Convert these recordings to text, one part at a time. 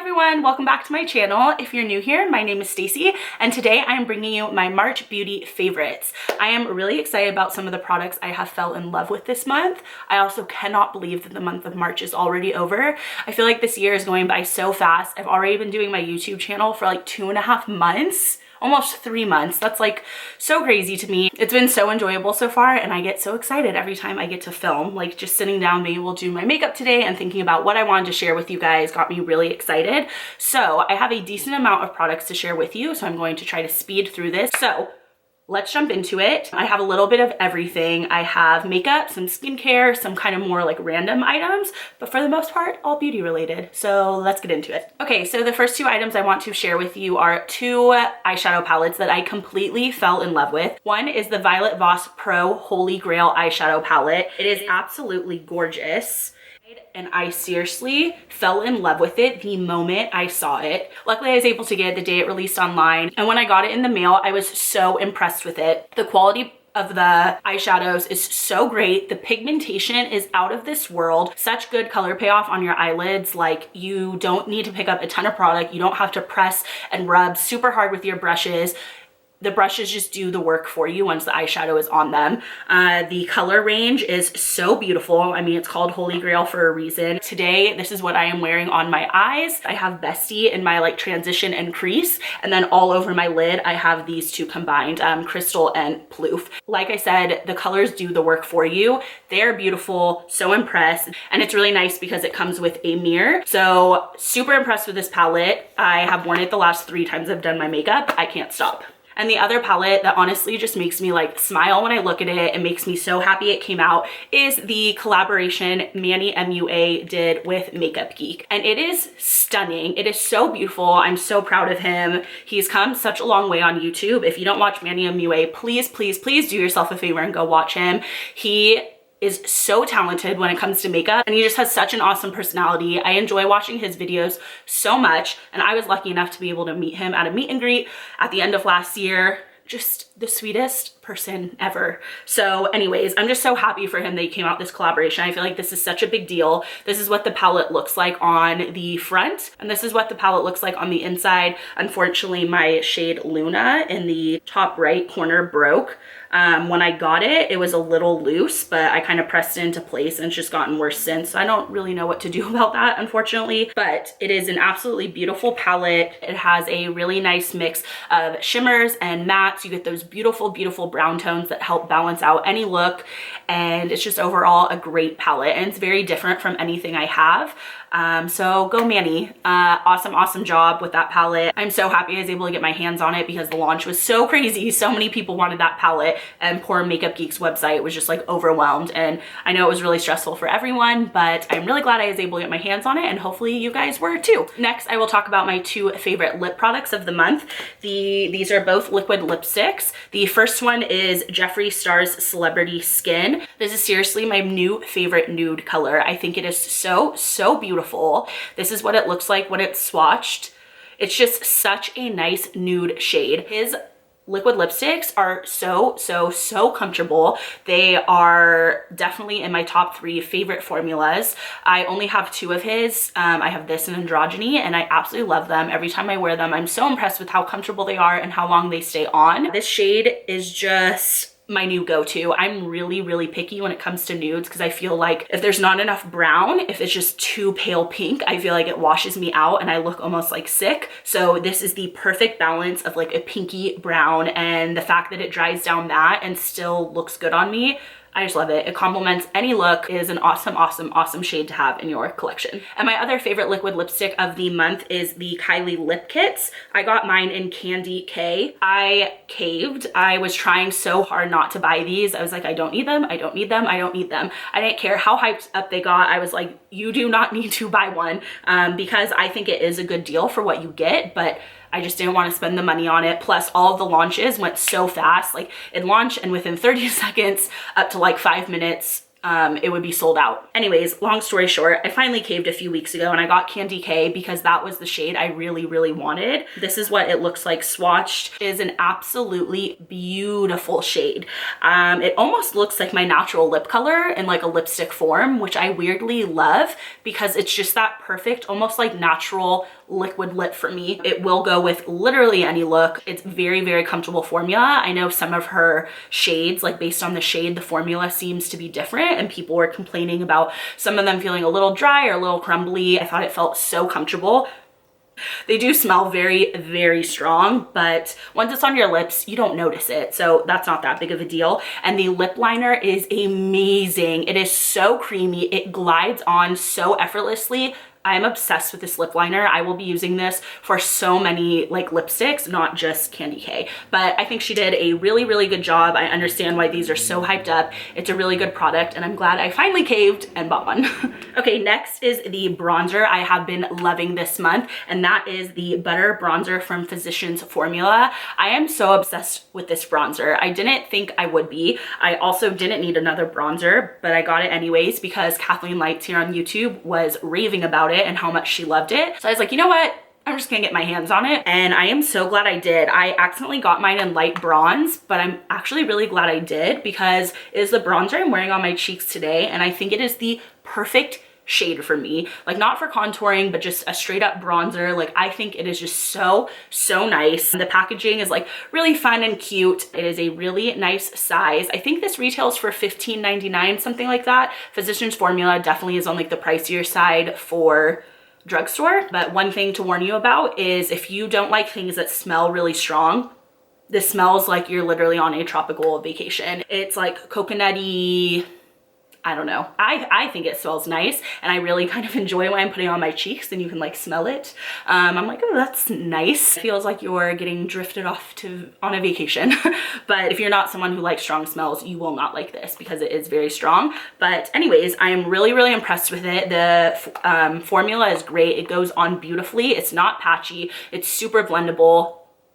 everyone, welcome back to my channel. If you're new here, my name is Stacey, and today I am bringing you my March beauty favorites. I am really excited about some of the products I have fell in love with this month. I also cannot believe that the month of March is already over. I feel like this year is going by so fast. I've already been doing my YouTube channel for like 2.5 months. Almost 3 months. That's like so crazy to me. It's been so enjoyable so far, and I get so excited every time I get to film. Like just sitting down, being able to do my makeup today and thinking about what I wanted to share with you guys got me really excited. So I have a decent amount of products to share with you, so I'm going to try to speed through this. So let's jump into it. I have a little bit of everything. I have makeup, some skincare, some kind of more like random items, but for the most part, all beauty related. So let's get into it. Okay, so the first 2 items I want to share with you are 2 eyeshadow palettes that I completely fell in love with. One is the Violet Voss Pro Holy Grail eyeshadow palette. It is absolutely gorgeous, and I seriously fell in love with it the moment I saw it. Luckily, I was able to get it the day it released online, and when I got it in the mail, I was so impressed with it. The quality of the eyeshadows is so great. The pigmentation is out of this world. Such good color payoff on your eyelids. Like, you don't need to pick up a ton of product. You don't have to press and rub super hard with your brushes. The brushes just do the work for you once the eyeshadow is on them. The color range is so beautiful. I mean, it's called Holy Grail for a reason. Today, this is what I am wearing on my eyes. I have Bestie in my like transition and crease, and then all over my lid, I have these 2 combined, Crystal and Ploof. Like I said, the colors do the work for you. They're beautiful, so impressed. And it's really nice because it comes with a mirror. So super impressed with this palette. I have worn it the last 3 times I've done my makeup. I can't stop. And the other palette that honestly just makes me like smile when I look at it and makes me so happy it came out is the collaboration MannyMUA did with Makeup Geek. And it is stunning. It is so beautiful. I'm so proud of him. He's come such a long way on YouTube. If you don't watch MannyMUA, please, please, please do yourself a favor and go watch him. He is so talented when it comes to makeup, and he just has such an awesome personality. I enjoy watching his videos so much, and I was lucky enough to be able to meet him at a meet and greet at the end of last year. Just the sweetest person ever. So anyways, I'm just so happy for him that he came out this collaboration. I feel like this is such a big deal. This is what the palette looks like on the front, and this is what the palette looks like on the inside. Unfortunately, my shade Luna in the top right corner broke. When I got it, it was a little loose, but I kind of pressed it into place and it's just gotten worse since. So I don't really know what to do about that, unfortunately, but it is an absolutely beautiful palette. It has a really nice mix of shimmers and mattes. You get those beautiful, beautiful brown tones that help balance out any look. And it's just overall a great palette, and it's very different from anything I have. So go Manny. Awesome, awesome job with that palette. I'm so happy I was able to get my hands on it because the launch was so crazy. So many people wanted that palette, and poor Makeup Geek's website was just like overwhelmed. And I know it was really stressful for everyone, but I'm really glad I was able to get my hands on it, and hopefully you guys were too. Next, I will talk about my 2 favorite lip products of the month. These are both liquid lipsticks. The first one is Jeffree Star's Celebrity Skin. This is seriously my new favorite nude color. I think it is so, so beautiful. This is what it looks like when it's swatched. It's just such a nice nude shade. His liquid lipsticks are so, so, so comfortable. They are definitely in my top 3 favorite formulas. I only have 2 of his. I have this and Androgyny, and I absolutely love them. Every time I wear them, I'm so impressed with how comfortable they are and how long they stay on. This shade is just my new go-to. I'm really, really picky when it comes to nudes because I feel like if there's not enough brown, if it's just too pale pink, I feel like it washes me out and I look almost like sick. So this is the perfect balance of like a pinky brown, and the fact that it dries down matte and still looks good on me, I just love it. It complements any look. It is an awesome, awesome, awesome shade to have in your collection. And my other favorite liquid lipstick of the month is the Kylie Lip Kits. I got mine in Candy K. I caved. I was trying so hard not to buy these. I was like, I don't need them. I don't need them. I don't need them. I didn't care how hyped up they got. I was like, you do not need to buy one, because I think it is a good deal for what you get, but I just didn't want to spend the money on it. Plus, all of the launches went so fast. Like, it launched and within 30 seconds up to like 5 minutes, it would be sold out. Anyways, long story short, I finally caved a few weeks ago and I got Candy K because that was the shade I really, really wanted. This is what it looks like swatched. It is an absolutely beautiful shade. It almost looks like my natural lip color in like a lipstick form, which I weirdly love because it's just that perfect, almost like natural liquid lip for me. It will go with literally any look. It's very, very comfortable formula. I know some of her shades, like based on the shade, the formula seems to be different, and people were complaining about some of them feeling a little dry or a little crumbly. I thought it felt so comfortable. They do smell very, very strong, but once it's on your lips, you don't notice it. So that's not that big of a deal. And the lip liner is amazing. It is so creamy. It glides on so effortlessly. I'm obsessed with this lip liner. I will be using this for so many like lipsticks, not just Candy K. But I think she did a really, really good job. I understand why these are so hyped up. It's a really good product, and I'm glad I finally caved and bought one. Okay, next is the bronzer I have been loving this month, and that is the Butter Bronzer from Physicians Formula. I am so obsessed with this bronzer. I didn't think I would be. I also didn't need another bronzer, but I got it anyways because Kathleen Lights here on YouTube was raving about it and how much she loved it. So I was like, you know what? I'm just gonna get my hands on it, and I am so glad I did. I accidentally got mine in light bronze, but I'm actually really glad I did because it is the bronzer I'm wearing on my cheeks today, and I think it is the perfect shade for me. Like, not for contouring, but just a straight up bronzer. Like, I think it is just so, so nice. And the packaging is like really fun and cute. It is a really nice size. I think this retails for $15.99, something like that. Physicians Formula definitely is on like the pricier side for drugstore. But one thing to warn you about is if you don't like things that smell really strong, this smells like you're literally on a tropical vacation. It's like coconutty, I don't know. I think it smells nice, and I really kind of enjoy when I'm putting it on my cheeks and you can like smell it. I'm like, oh, that's nice. It feels like you're getting drifted off on a vacation. But if you're not someone who likes strong smells, you will not like this because it is very strong. But anyways, I am really, really impressed with it. The formula is great. It goes on beautifully. It's not patchy. It's super blendable.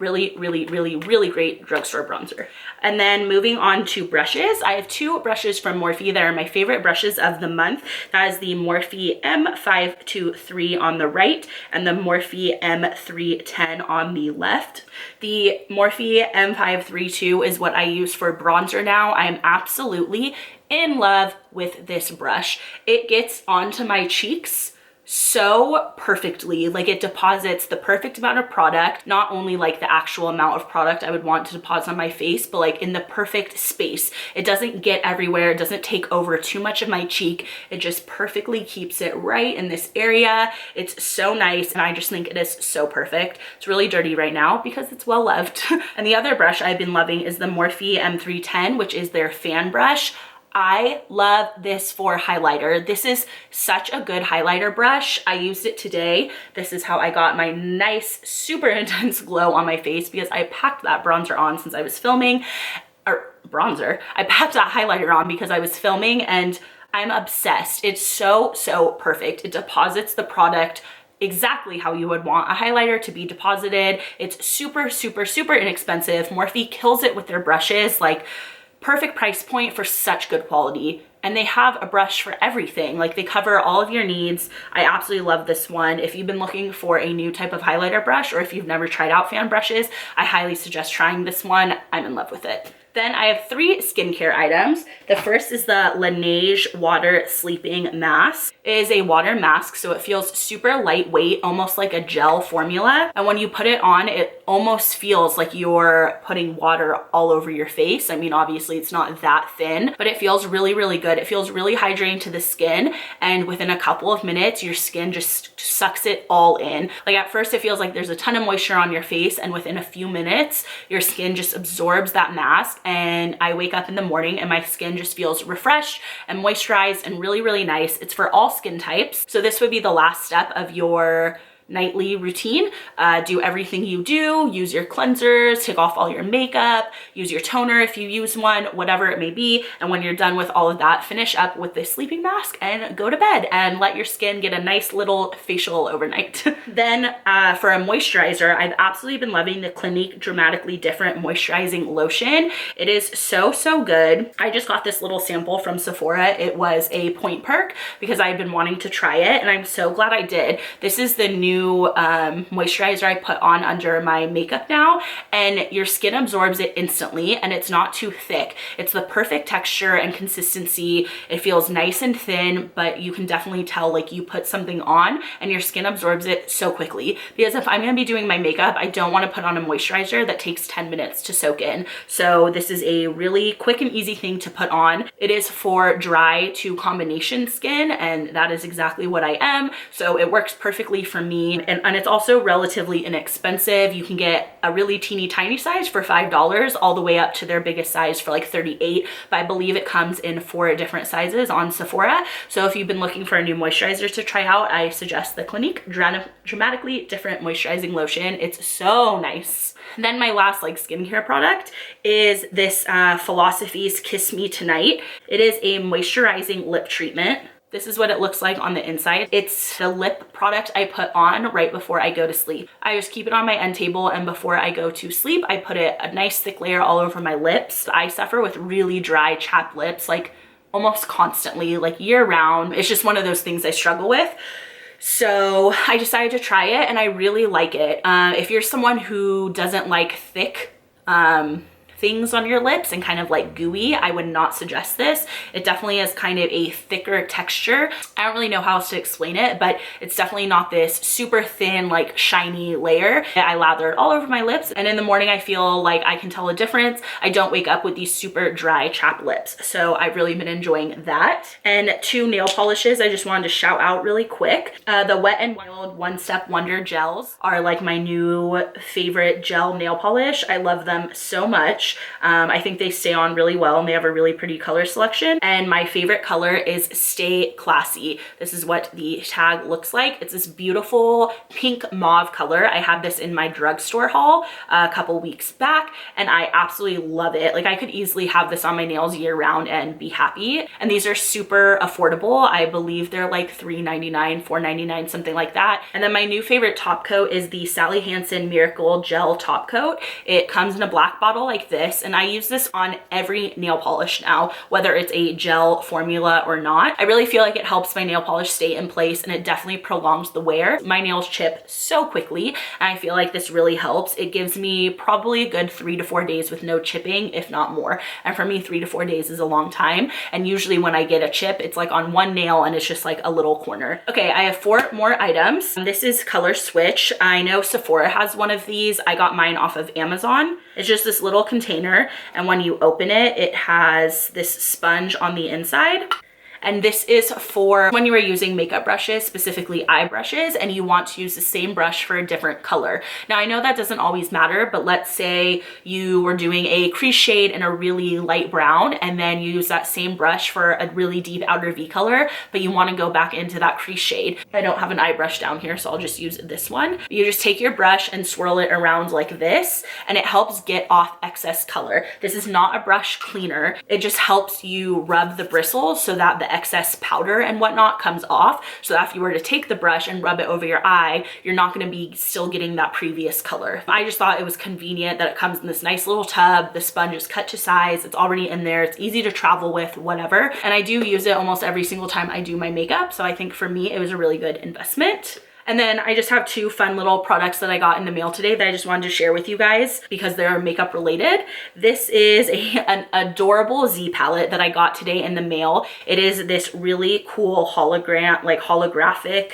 Really, really, really, really great drugstore bronzer. And then moving on to brushes, I have two brushes from Morphe that are my favorite brushes of the month. That is the Morphe M523 on the right and the Morphe M310 on the left. The Morphe M532 is what I use for bronzer now. I am absolutely in love with this brush. It gets onto my cheeks so perfectly. Like, it deposits the perfect amount of product, not only like the actual amount of product I would want to deposit on my face, but like in the perfect space. It doesn't get everywhere. It doesn't take over too much of my cheek. It just perfectly keeps it right in this area. It's so nice, and I just think it is so perfect. It's really dirty right now because it's well loved. And the other brush I've been loving is the Morphe M310, which is their fan brush. I love this for highlighter. This is such a good highlighter brush. I used it today. This is how I got my nice, super intense glow on my face because I packed that bronzer on since I was filming, or bronzer. I packed that highlighter on because I was filming, and I'm obsessed. It's so, so perfect. It deposits the product exactly how you would want a highlighter to be deposited. It's super, super, super inexpensive. Morphe kills it with their brushes. Like, perfect price point for such good quality, and they have a brush for everything. Like, they cover all of your needs. I absolutely love this one. If you've been looking for a new type of highlighter brush, or if you've never tried out fan brushes, I highly suggest trying this one. I'm in love with it. Then I have three skincare items. The first is the Laneige Water Sleeping Mask. It is a water mask, so it feels super lightweight, almost like a gel formula. And when you put it on, it almost feels like you're putting water all over your face. I mean, obviously it's not that thin, but it feels really, really good. It feels really hydrating to the skin, and within a couple of minutes, your skin just sucks it all in. Like, at first it feels like there's a ton of moisture on your face, and within a few minutes, your skin just absorbs that mask, and I wake up in the morning and my skin just feels refreshed and moisturized and really, really nice. It's for all skin types. So this would be the last step of your nightly routine. Do everything you do, use your cleansers, take off all your makeup, use your toner if you use one, whatever it may be. And when you're done with all of that, finish up with this sleeping mask and go to bed and let your skin get a nice little facial overnight. Then for a moisturizer, I've absolutely been loving the Clinique Dramatically Different Moisturizing Lotion. It is so, so good. I just got this little sample from Sephora. It was a point perk because I've been wanting to try it, and I'm so glad I did. This is the new new moisturizer I put on under my makeup now, and your skin absorbs it instantly, and it's not too thick. It's the perfect texture and consistency. It feels nice and thin, but you can definitely tell like you put something on and your skin absorbs it so quickly. Because if I'm gonna be doing my makeup, I don't wanna put on a moisturizer that takes 10 minutes to soak in. So this is a really quick and easy thing to put on. It is for dry to combination skin, and that is exactly what I am. So it works perfectly for me. And it's also relatively inexpensive. You can get a really teeny tiny size for $5 all the way up to their biggest size for like $38. But I believe it comes in 4 different sizes on Sephora. So if you've been looking for a new moisturizer to try out, I suggest the Clinique Dramatically Different Moisturizing Lotion. It's so nice. Then my last like skincare product is this Philosophy's Kiss Me Tonight. It is a moisturizing lip treatment. This is what it looks like on the inside. It's the lip product I put on right before I go to sleep. I just keep it on my end table, and before I go to sleep, I put it a nice thick layer all over my lips. I suffer with really dry, chapped lips, like almost constantly, like year round. It's just one of those things I struggle with. So I decided to try it, and I really like it. If you're someone who doesn't like thick things on your lips and kind of like gooey, I would not suggest this. It definitely has kind of a thicker texture. I don't really know how else to explain it, but it's definitely not this super thin, like shiny layer. I lather it all over my lips, and in the morning I feel like I can tell a difference. I don't wake up with these super dry, chapped lips. So I've really been enjoying that. And 2 nail polishes I just wanted to shout out really quick. The Wet n Wild One Step Wonder gels are like my new favorite gel nail polish. I love them so much. I think they stay on really well, and they have a really pretty color selection. And my favorite color is Stay Classy. This is what the tag looks like. It's this beautiful pink mauve color. I had this in my drugstore haul a couple weeks back, and I absolutely love it. Like I could easily have this on my nails year round and be happy. And these are super affordable. I believe they're like $3.99, $4.99, something like that. And then my new favorite top coat is the Sally Hansen Miracle Gel Top Coat. It comes in a black bottle like this, and I use this on every nail polish now, whether it's a gel formula or not. I really feel like it helps my nail polish stay in place, and it definitely prolongs the wear. My nails chip so quickly, and I feel like this really helps. It gives me probably a good 3 to 4 days with no chipping, if not more. And for me, 3 to 4 days is a long time. And usually when I get a chip, it's like on one nail and it's just like a little corner. Okay, I have 4 more items. This is Color Switch. I know Sephora has one of these. I got mine off of Amazon. It's just this little container, and when you open it, it has this sponge on the inside. And this is for when you are using makeup brushes, specifically eye brushes, and you want to use the same brush for a different color. Now, I know that doesn't always matter, but let's say you were doing a crease shade in a really light brown, and then you use that same brush for a really deep outer V color, but you want to go back into that crease shade. I don't have an eye brush down here, so I'll just use this one. You just take your brush and swirl it around like this, and it helps get off excess color. This is not a brush cleaner. It just helps you rub the bristles so that the excess powder and whatnot comes off, so that if you were to take the brush and rub it over your eye, you're not going to be still getting that previous color. I just thought it was convenient that it comes in this nice little tub. The sponge is cut to size. It's already in there. It's easy to travel with, whatever. And I do use it almost every single time I do my makeup. So I think for me, it was a really good investment. And then I just have 2 fun little products that I got in the mail today that I just wanted to share with you guys because they're makeup related. This is an adorable Z palette that I got today in the mail. It is this really cool holographic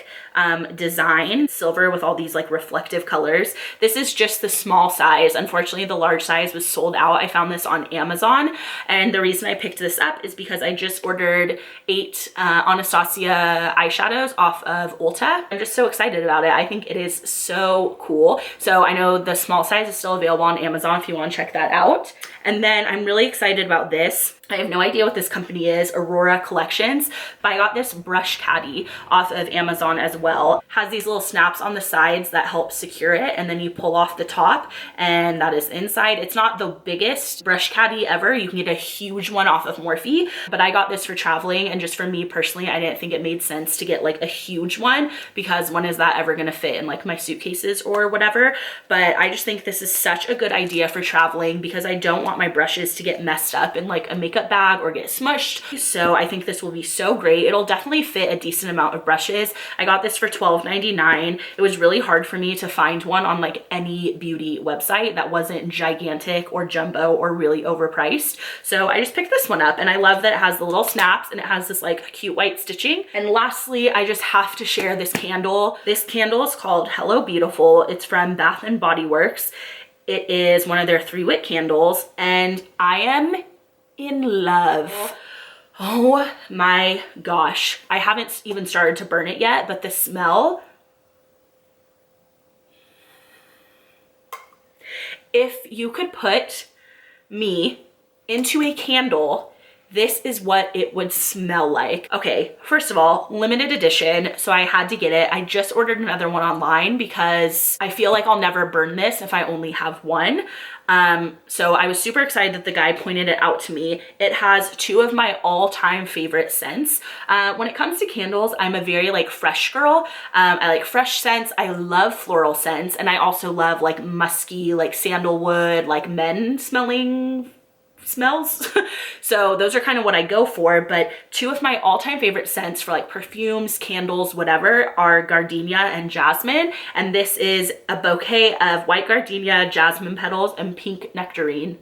design, silver with all these like reflective colors. This is just the small size. Unfortunately, the large size was sold out. I found this on Amazon, and the reason I picked this up is because I just ordered 8 Anastasia eyeshadows off of Ulta. I'm just so excited about it. I think it is so cool. So I know the small size is still available on Amazon if you want to check that out. And then I'm really excited about this. I have no idea what this company is, Aurora Collections, but I got this brush caddy off of Amazon as well. Has these little snaps on the sides that help secure it, and then you pull off the top, and that is inside. It's not the biggest brush caddy ever. You can get a huge one off of Morphe, but I got this for traveling, and just for me personally, I didn't think it made sense to get like a huge one because when is that ever gonna fit in like my suitcases or whatever? But I just think this is such a good idea for traveling because I don't want my brushes to get messed up in like a makeup makeup bag or get smushed. So I think this will be so great. It'll definitely fit a decent amount of brushes. I got this for $12.99. It was really hard for me to find one on like any beauty website that wasn't gigantic or jumbo or really overpriced. So I just picked this one up, and I love that it has the little snaps and it has this like cute white stitching. And lastly, I just have to share this candle. This candle is called Hello Beautiful. It's from Bath and Body Works. It is one of their 3-wick candles, and I am in love. Oh my gosh. I haven't even started to burn it yet, but the smell. If you could put me into a candle, this is what it would smell like. Okay, first of all, limited edition, so I had to get it. I just ordered another one online because I feel like I'll never burn this if I only have one. So I was super excited that the guy pointed it out to me. It has 2 of my all-time favorite scents. When it comes to candles, I'm a very like fresh girl. I like fresh scents. I love floral scents, and I also love like musky, like sandalwood, like men smelling smells. So those are kind of what I go for, but 2 of my all-time favorite scents for like perfumes, candles, whatever, are gardenia and jasmine, and this is a bouquet of white gardenia, jasmine petals, and pink nectarine.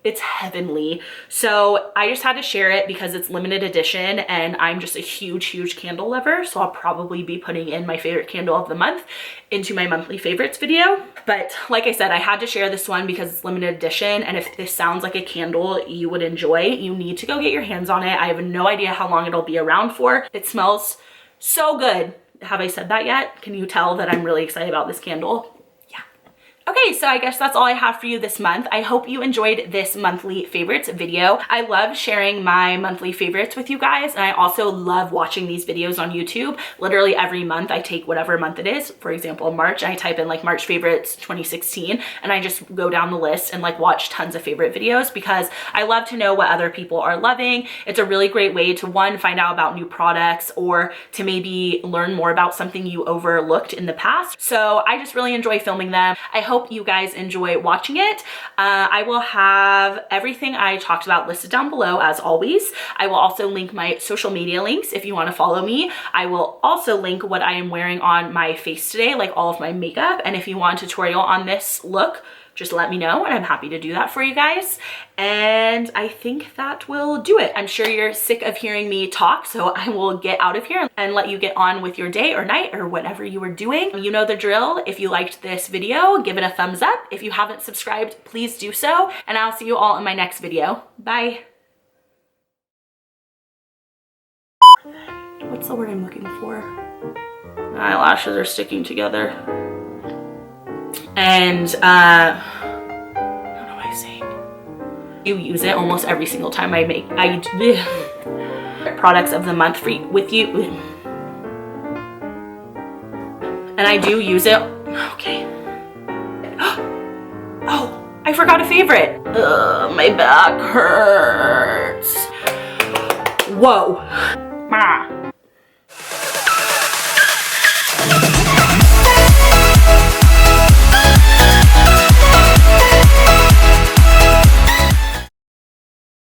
It's heavenly. So I just had to share it because it's limited edition, and I'm just a huge candle lover. So I'll probably be putting in my favorite candle of the month into my monthly favorites video. But like I said, I had to share this one because it's limited edition. And if this sounds like a candle you would enjoy, you need to go get your hands on it. I have no idea how long it'll be around for. It smells so good. Have I said that yet? Can you tell that I'm really excited about this candle? Okay, so I guess that's all I have for you this month. I hope you enjoyed this monthly favorites video. I love sharing my monthly favorites with you guys, and I also love watching these videos on YouTube. Literally every month I take whatever month it is. For example, March, I type in like March favorites 2016, and I just go down the list and like watch tons of favorite videos because I love to know what other people are loving. It's a really great way to, one, find out about new products, or to maybe learn more about something you overlooked in the past. So I just really enjoy filming them. I hope you guys enjoy watching it. I will have everything I talked about listed down below as always. I will also link my social media links if you want to follow me. I will also link what I am wearing on my face today, like all of my makeup. And if you want a tutorial on this look, just let me know and I'm happy to do that for you guys. And I think that will do it. I'm sure you're sick of hearing me talk, so I will get out of here and let you get on with your day or night or whatever you are doing. You know the drill. If you liked this video, give it a thumbs up. If you haven't subscribed, please do so. And I'll see you all in my next video. Bye. What's the word I'm looking for? My eyelashes are sticking together. And what am I saying? You use it almost every single time I make products of the month with you. And I do use it. Okay. Oh, I forgot a favorite. My back hurts. Whoa.